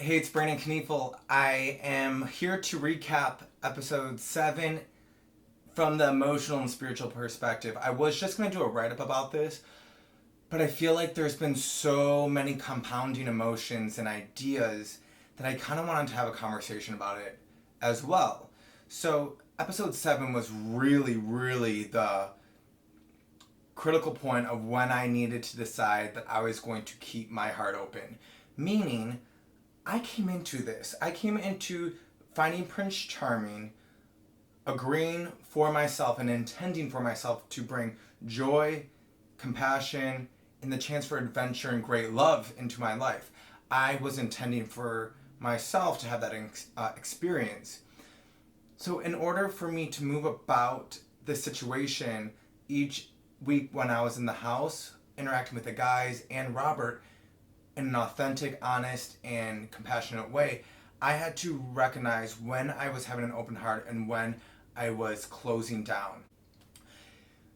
Hey, it's Brandon Kneefel. I am here to recap episode 7 from the emotional and spiritual perspective. I was just going to do a write-up about this, but I feel like there's been so many compounding emotions and ideas that I kind of wanted to have a conversation about it as well. So, episode 7 was really the critical point of when I needed to decide that I was going to keep my heart open. Meaning, I came into finding Prince Charming, agreeing for myself and intending for myself to bring joy, compassion, and the chance for adventure and great love into my life. I was intending for myself to have that experience. So in order for me to move about this situation each week when I was in the house, interacting with the guys and Robert, in an authentic, honest, and compassionate way, I had to recognize when I was having an open heart and when I was closing down.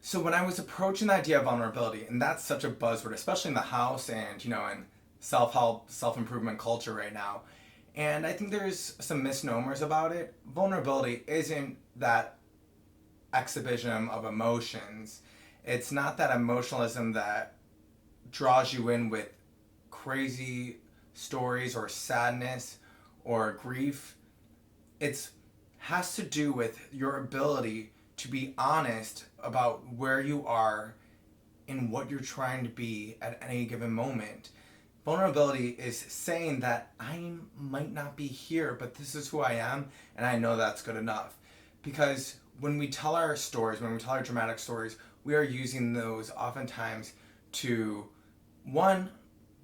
So when I was approaching the idea of vulnerability, and that's such a buzzword, especially in the house and, in self-help, self-improvement culture right now, and I think there's some misnomers about it. Vulnerability isn't that exhibition of emotions. It's not that emotionalism that draws you in with crazy stories or sadness or grief. It has to do with your ability to be honest about where you are and what you're trying to be at any given moment. Vulnerability is saying that I might not be here, but this is who I am, and I know that's good enough. Because when we tell our stories, when we tell our dramatic stories, we are using those oftentimes to, one,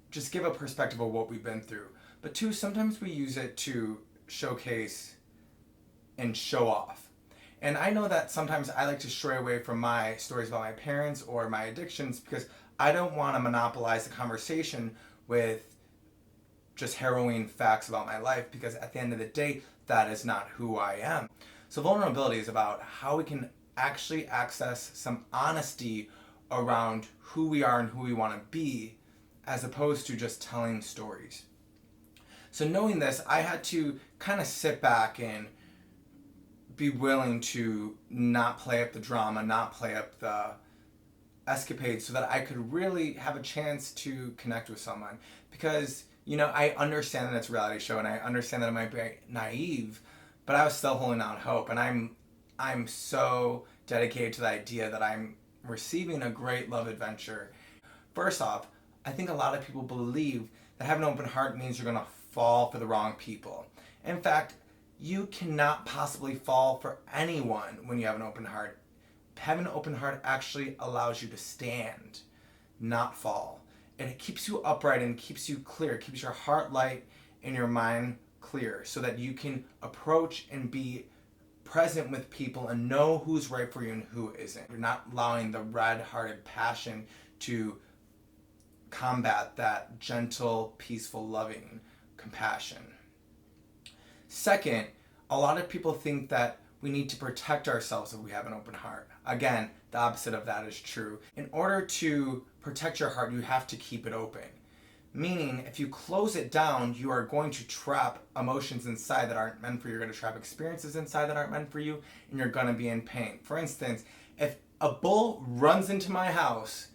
just give a perspective of what we've been through. But two, sometimes we use it to showcase and show off. And I know that sometimes I like to stray away from my stories about my parents or my addictions because I don't want to monopolize the conversation with just harrowing facts about my life, because at the end of the day, that is not who I am. So vulnerability is about how we can actually access some honesty around who we are and who we want to be, as opposed to just telling stories. So knowing this, I had to kind of sit back and be willing to not play up the drama, not play up the escapades, so that I could really have a chance to connect with someone. Because, I understand that it's a reality show and I understand that it might be naive, but I was still holding out hope. And I'm so dedicated to the idea that I'm receiving a great love adventure. First off, I think a lot of people believe that having an open heart means you're going to fall for the wrong people. In fact, you cannot possibly fall for anyone when you have an open heart. Having an open heart actually allows you to stand, not fall. And it keeps you upright and keeps you clear. It keeps your heart light and your mind clear so that you can approach and be present with people and know who's right for you and who isn't. You're not allowing the red-hearted passion to combat that gentle, peaceful, loving compassion. Second, a lot of people think that we need to protect ourselves if we have an open heart. Again, the opposite of that is true. In order to protect your heart, you have to keep it open. Meaning, if you close it down, you are going to trap emotions inside that aren't meant for you. You're going to trap experiences inside that aren't meant for you, and you're going to be in pain. For instance, if a bull runs into my house,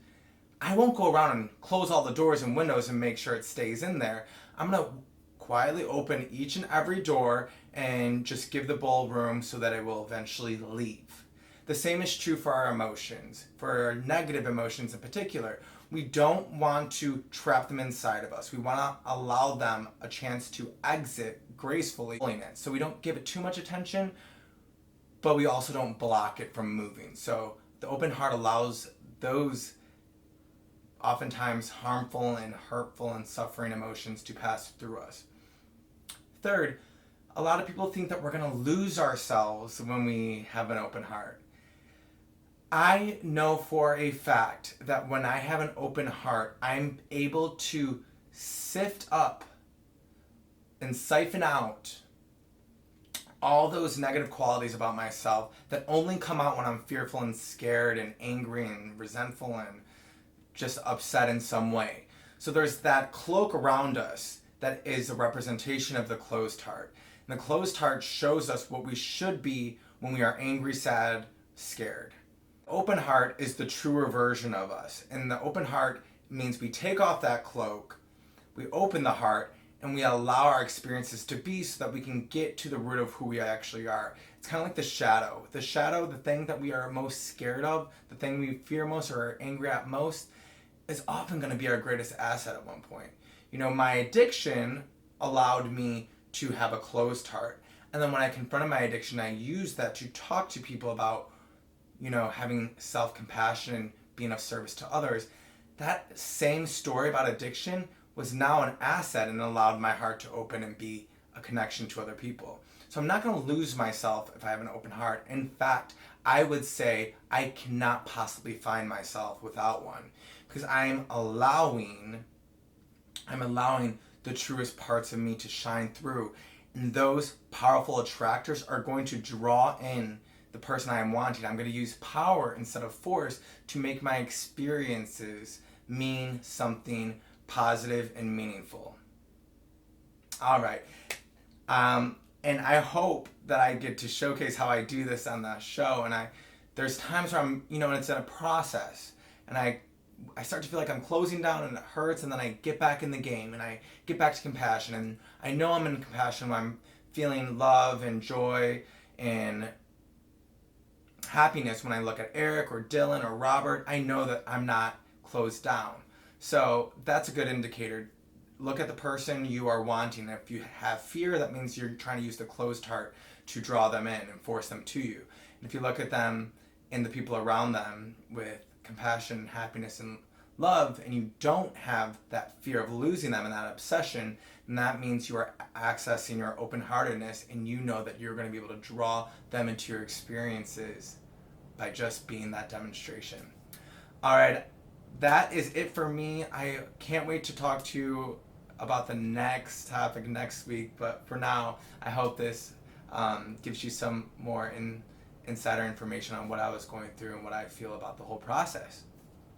I won't go around and close all the doors and windows and make sure it stays in there. I'm going to quietly open each and every door and just give the bull room so that it will eventually leave. The same is true for our emotions, for our negative emotions in particular. We don't want to trap them inside of us. We want to allow them a chance to exit gracefully. So we don't give it too much attention, but we also don't block it from moving. So the open heart allows those oftentimes harmful and hurtful and suffering emotions to pass through us. Third, a lot of people think that we're going to lose ourselves when we have an open heart. I know for a fact that when I have an open heart, I'm able to sift up and siphon out all those negative qualities about myself that only come out when I'm fearful and scared and angry and resentful and just upset in some way. So there's that cloak around us that is a representation of the closed heart. And the closed heart shows us what we should be when we are angry, sad, scared. Open heart is the truer version of us. And the open heart means we take off that cloak, we open the heart, and we allow our experiences to be so that we can get to the root of who we actually are. It's kind of like the shadow. The shadow, the thing that we are most scared of, the thing we fear most or are angry at most, is often going to be our greatest asset at one point. You know, my addiction allowed me to have a closed heart. And then when I confronted my addiction, I used that to talk to people about, you know, having self-compassion and being of service to others. That same story about addiction was now an asset and allowed my heart to open and be a connection to other people. So I'm not going to lose myself if I have an open heart. In fact, I would say I cannot possibly find myself without one, because I'm allowing the truest parts of me to shine through. And those powerful attractors are going to draw in the person I am wanting. I'm going to use power instead of force to make my experiences mean something positive and meaningful. All right. And I hope that I get to showcase how I do this on the show. And there's times where I'm, you know, and it's in a process, and I start to feel like I'm closing down and it hurts, and then I get back in the game and I get back to compassion. And I know I'm in compassion when I'm feeling love and joy and happiness. When I look at Eric or Dylan or Robert, I know that I'm not closed down. So that's a good indicator. Look at the person you are wanting. If you have fear, that means you're trying to use the closed heart to draw them in and force them to you. And if you look at them and the people around them with compassion, happiness, and love, and you don't have that fear of losing them and that obsession, then that means you are accessing your open-heartedness, and you know that you're going to be able to draw them into your experiences by just being that demonstration. All right, that is it for me. I can't wait to talk to you about the next topic next week, but for now, I hope this gives you some more insider information on what I was going through and what I feel about the whole process.